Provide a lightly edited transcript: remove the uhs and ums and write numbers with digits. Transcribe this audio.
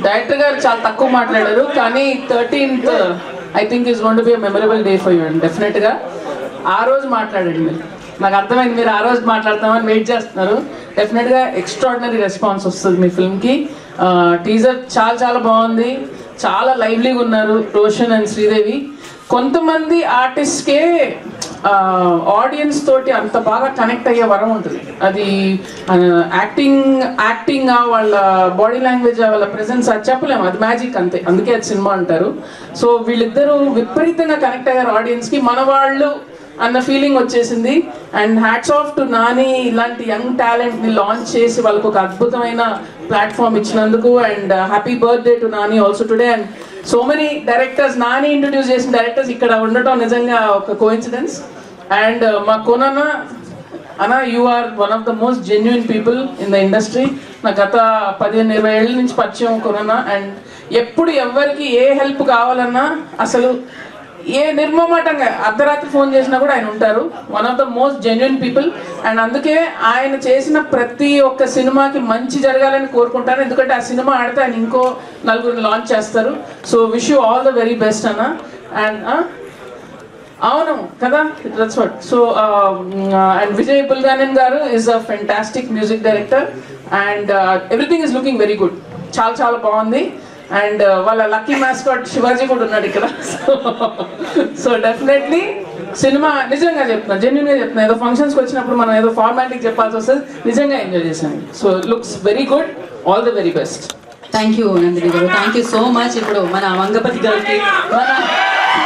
Director గారు చాలా తక్కువ మాట్లాడారు, కానీ 13th I think is going to be a memorable day for you అండి. డెఫినెట్గా ఆ రోజు మాట్లాడండి మీరు. నాకు అర్థమైంది మీరు ఆ రోజు మాట్లాడతామని వెయిట్ చేస్తున్నారు. డెఫినెట్గా ఎక్స్ట్రాడినరీ రెస్పాన్స్ వస్తుంది మీ ఫిల్మ్కి. టీజర్ చాలా చాలా బాగుంది, చాలా లైవ్లీగా ఉన్నారు రోషన్ అండ్ శ్రీదేవి. కొంతమంది ఆర్టిస్ట్కే ఆడియన్స్ తోటి అంత బాగా కనెక్ట్ అయ్యే వరం ఉంటుంది. అది యాక్టింగ్ వాళ్ళ బాడీ లాంగ్వేజ్, వాళ్ళ ప్రెజెన్స్ అది చెప్పలేము, అది మ్యాజిక్ అంతే. అందుకే అది సినిమా అంటారు. సో వీళ్ళిద్దరూ విపరీతంగా కనెక్ట్ అయ్యారు ఆడియన్స్కి, మన వాళ్ళు అన్న ఫీలింగ్ వచ్చేసింది. And hats off to Nani, ఇలాంటి యంగ్ టాలెంట్ని లాంచ్ చేసి వాళ్ళకు ఒక అద్భుతమైన ప్లాట్ఫామ్ ఇచ్చినందుకు. And happy birthday to Nani also today. And so many directors, Nani introduce చేసిన డైరెక్టర్స్ ఇక్కడ ఉండటం నిజంగా ఒక కోఇన్సిడెన్స్. అండ్ మా కోనన్న అన్న, you are one of the most genuine people in the industry. నా గత 15-20 ఏళ్ళ నుంచి పరిచయం కోనన్న. అండ్ ఎప్పుడు ఎవరికి ఏ హెల్ప్ కావాలన్నా అసలు ఏ నిర్మమాటంగా అర్ధరాత్రి ఫోన్ చేసినా కూడా ఆయన ఉంటారు. One of the most genuine people. And అందుకే ఆయన చేసిన ప్రతి ఒక్క సినిమాకి మంచి జరగాలని కోరుకుంటాను, ఎందుకంటే ఆ సినిమా ఆడితే ఆయన ఇంకో నలుగురిని లాంచ్ చేస్తారు. So wish you all the very best అన్న. అండ్ అవును కదా, that's what. So and Vijay Bulganin గారు is a fantastic music director. And everything is looking very good, చాలా చాలా బాగుంది. అండ్ వాళ్ళ లక్కీ మాస్కాట్ శివాజీ కూడా ఉన్నాడు ఇక్కడ. సో డెఫినెట్లీ సినిమా నిజంగా చెప్తున్నా, జెన్యున్గా చెప్తున్నా, ఏదో ఫంక్షన్స్కి వచ్చినప్పుడు మనం ఏదో ఫార్మాలిటీకి చెప్పాల్సి వస్తుంది. నిజంగా ఎంజాయ్ చేశాను. So looks very good, all the very best. Thank you Nandini గారు, థ్యాంక్ యూ సో మచ్. ఇప్పుడు మన వంగపతి గారికి, మన